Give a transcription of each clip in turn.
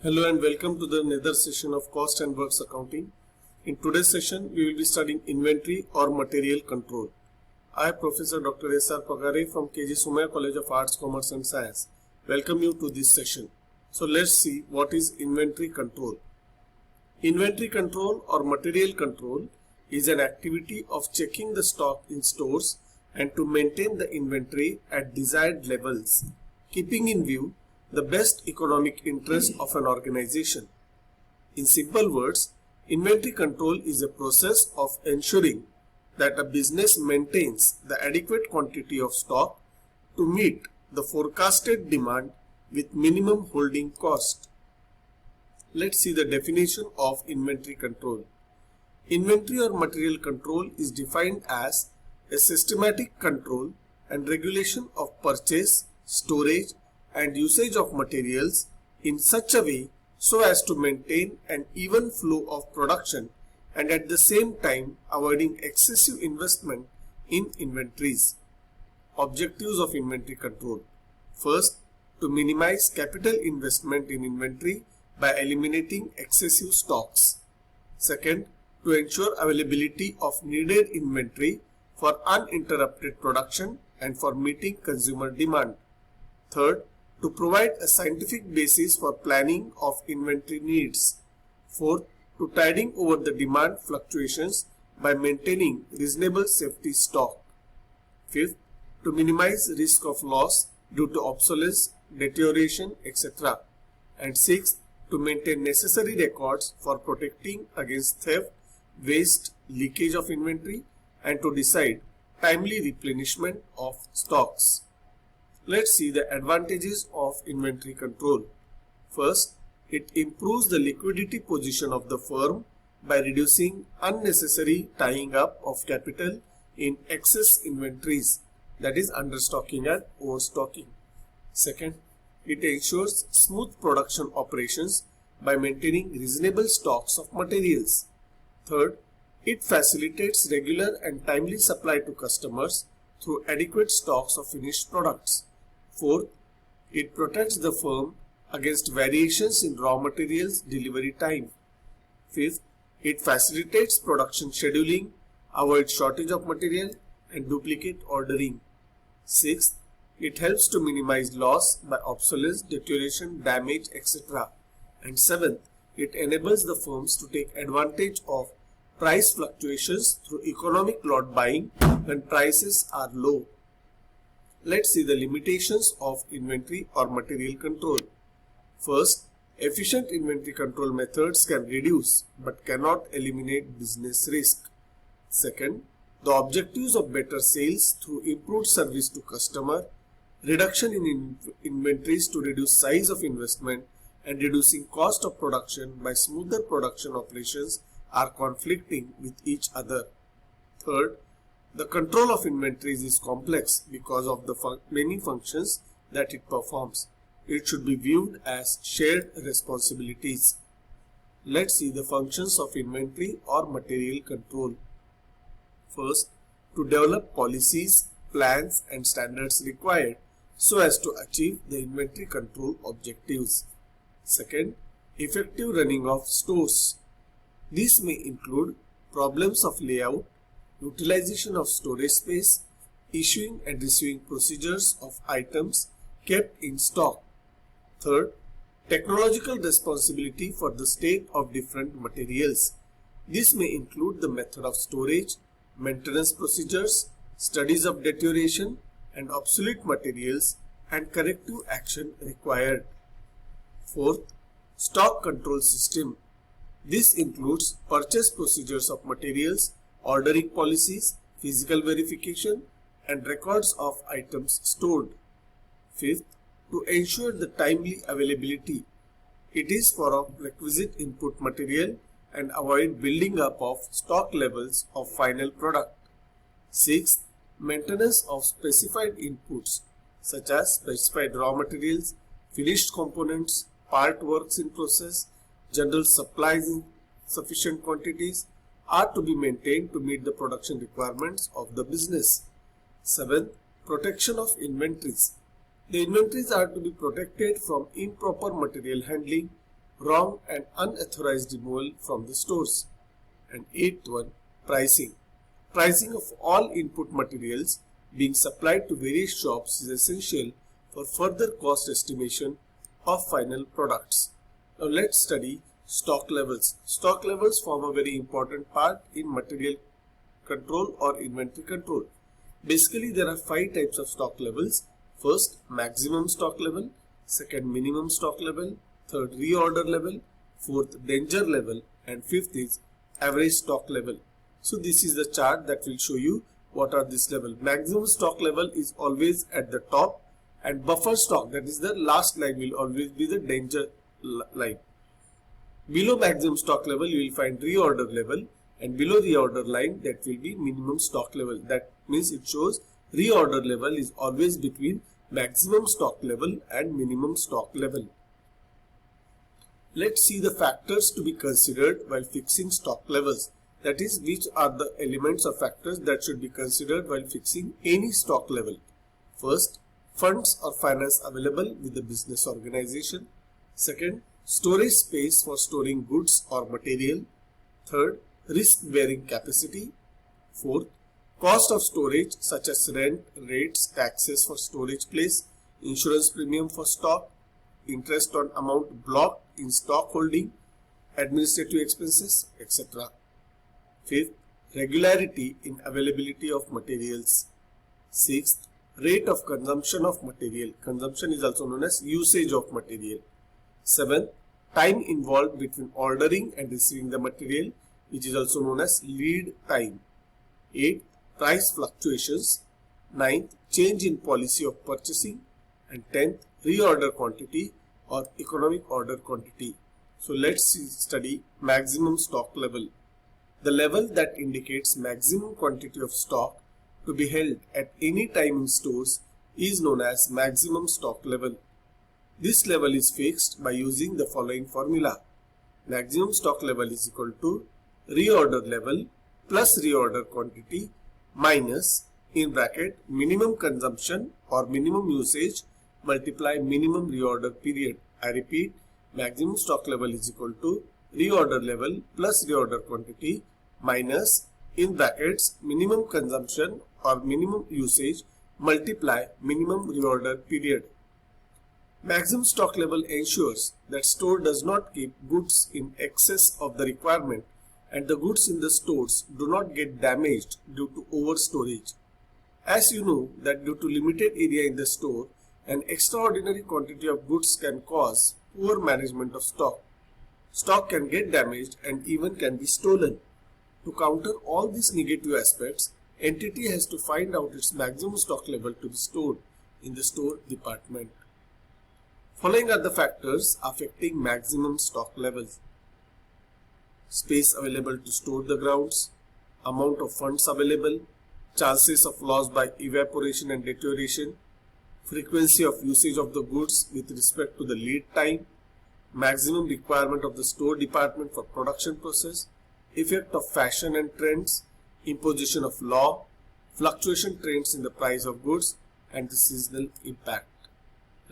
Hello and welcome to the another session of Cost and Works Accounting. In today's session, we will be studying inventory or material control. I, Professor Dr. S.R. Pagare from KG Somaiya College of Arts, Commerce and Science, welcome you to this session. So let's see what is inventory control. Inventory control or material control is an activity of checking the stock in stores and to maintain the inventory at desired levels, keeping in view the best economic interest of an organization. In simple words, inventory control is a process of ensuring that a business maintains the adequate quantity of stock to meet the forecasted demand with minimum holding cost. Let's see the definition of inventory control. Inventory or material control is defined as a systematic control and regulation of purchase, storage, and usage of materials in such a way so as to maintain an even flow of production and at the same time avoiding excessive investment in inventories. Objectives of inventory control. First, to minimize capital investment in inventory by eliminating excessive stocks. Second, to ensure availability of needed inventory for uninterrupted production and for meeting consumer demand. Third, to provide a scientific basis for planning of inventory needs. Fourth, to tiding over the demand fluctuations by maintaining reasonable safety stock. Fifth, to minimize risk of loss due to obsolescence, deterioration, etc. And sixth, to maintain necessary records for protecting against theft, waste, leakage of inventory, and to decide timely replenishment of stocks. Let's see the advantages of inventory control. First, it improves the liquidity position of the firm by reducing unnecessary tying up of capital in excess inventories, that is understocking and overstocking. Second, it ensures smooth production operations by maintaining reasonable stocks of materials. Third, it facilitates regular and timely supply to customers through adequate stocks of finished products. Fourth, it protects the firm against variations in raw materials delivery time. Fifth, it facilitates production scheduling, avoids shortage of material and duplicate ordering. Sixth, it helps to minimize loss by obsolescence, deterioration, damage, etc. And seventh, it enables the firms to take advantage of price fluctuations through economic lot buying when prices are low. Let's see the limitations of inventory or material control. First, efficient inventory control methods can reduce but cannot eliminate business risk. Second, the objectives of better sales through improved service to customer, reduction in inventories to reduce size of investment, and reducing cost of production by smoother production operations are conflicting with each other. Third, the control of inventories is complex because of the many functions that it performs. It should be viewed as shared responsibilities. Let's see the functions of inventory or material control. First, to develop policies, plans and standards required so as to achieve the inventory control objectives. Second, effective running of stores. This may include problems of layout, utilization of storage space, issuing and receiving procedures of items kept in stock. Third, technological responsibility for the state of different materials. This may include the method of storage, maintenance procedures, studies of deterioration and obsolete materials, and corrective action required. Fourth, stock control system. This includes purchase procedures of materials, ordering policies, physical verification, and records of items stored. Fifth, to ensure the timely availability. It is for requisite input material and avoid building up of stock levels of final product. Sixth, maintenance of specified inputs such as specified raw materials, finished components, part works in process, general supplies in sufficient quantities are to be maintained to meet the production requirements of the business. Seventh, protection of inventories. The inventories are to be protected from improper material handling, wrong and unauthorized removal from the stores. And eighth one, pricing. Pricing of all input materials being supplied to various shops is essential for further cost estimation of final products. Now let's study stock levels. Stock levels form a very important part in material control or inventory control. Basically, there are 5 types of stock levels. First, maximum stock level. Second, minimum stock level. Third, reorder level. Fourth, danger level. And fifth is average stock level. So this is the chart that will show you what are this level. Maximum stock level is always at the top, and buffer stock, that is the last line, will always be the danger line. Below maximum stock level you will find reorder level, and below reorder line that will be minimum stock level. That means it shows reorder level is always between maximum stock level and minimum stock level. Let's see the factors to be considered while fixing stock levels. That is, which are the elements or factors that should be considered while fixing any stock level. First, funds or finance available with the business organization. Second, storage space for storing goods or material. Third, risk bearing capacity. Fourth, cost of storage such as rent, rates, taxes for storage place, insurance premium for stock, interest on amount blocked in stock holding, administrative expenses, etc. Fifth, regularity in availability of materials. Sixth, rate of consumption of material. Consumption is also known as usage of material. Seventh, time involved between ordering and receiving the material, which is also known as lead time. Eighth, price fluctuations. Ninth, change in policy of purchasing. And tenth, reorder quantity or economic order quantity. So let's study maximum stock level. The level that indicates maximum quantity of stock to be held at any time in stores is known as maximum stock level. This level is fixed by using the following formula. Maximum stock level is equal to reorder level plus reorder quantity minus in bracket minimum consumption or minimum usage multiply minimum reorder period. I repeat, maximum stock level is equal to reorder level plus reorder quantity minus in brackets minimum consumption or minimum usage multiply minimum reorder period. Maximum stock level ensures that store does not keep goods in excess of the requirement and the goods in the stores do not get damaged due to over storage. As you know that due to limited area in the store, an extraordinary quantity of goods can cause poor management of stock. Stock can get damaged and even can be stolen. To counter all these negative aspects, entity has to find out its maximum stock level to be stored in the store department. Following are the factors affecting maximum stock levels. Space available to store the grounds, amount of funds available, chances of loss by evaporation and deterioration, frequency of usage of the goods with respect to the lead time, maximum requirement of the store department for production process, effect of fashion and trends, imposition of law, fluctuation trends in the price of goods, and the seasonal impact.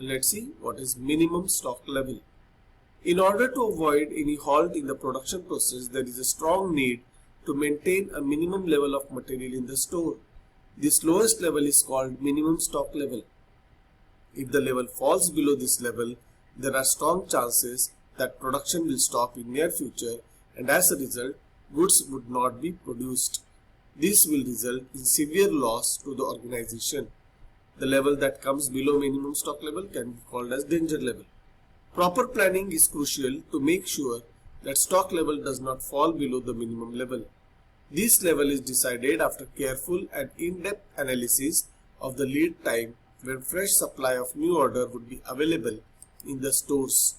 Let's see what is minimum stock level. In order to avoid any halt in the production process, there is a strong need to maintain a minimum level of material in the store. This lowest level is called minimum stock level. If the level falls below this level, there are strong chances that production will stop in near future, and as a result, goods would not be produced. This will result in severe loss to the organization. The level that comes below minimum stock level can be called as danger level. Proper planning is crucial to make sure that stock level does not fall below the minimum level. This level is decided after careful and in-depth analysis of the lead time when fresh supply of new order would be available in the stores.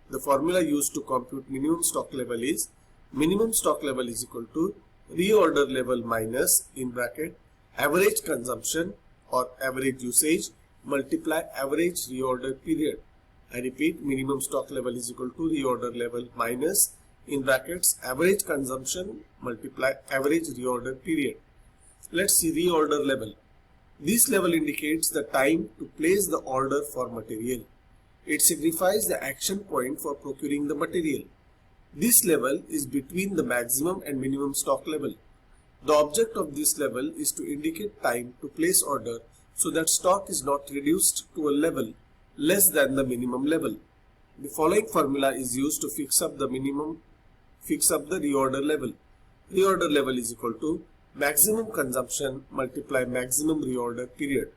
The formula used to compute minimum stock level is minimum stock level is equal to reorder level minus in bracket average consumption or average usage multiply average reorder period. I repeat, minimum stock level is equal to reorder level minus in brackets average consumption multiply average reorder period. Let's see reorder level. This level indicates the time to place the order for material. It signifies the action point for procuring the material. This level is between the maximum and minimum stock level. The object of this level is to indicate time to place order so that stock is not reduced to a level less than the minimum level. The following formula is used to fix up the reorder level. Reorder level is equal to maximum consumption multiply maximum reorder period.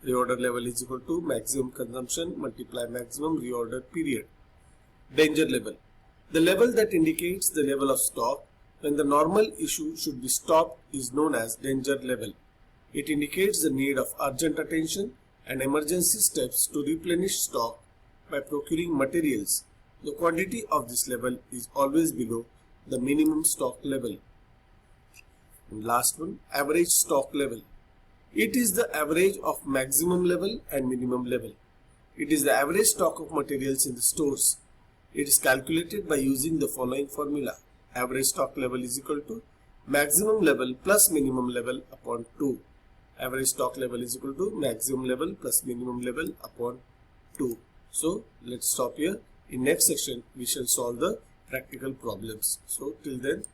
Reorder level is equal to maximum consumption multiply maximum reorder period. Danger level. The level that indicates the level of stock when the normal issue should be stopped is known as danger level. It indicates the need of urgent attention and emergency steps to replenish stock by procuring materials. The quantity of this level is always below the minimum stock level. And last one, average stock level. It is the average of maximum level and minimum level. It is the average stock of materials in the stores. It is calculated by using the following formula. Average stock level is equal to maximum level plus minimum level upon 2. Average stock level is equal to maximum level plus minimum level upon 2. So let's stop here. In next section we shall solve the practical problems. So till then,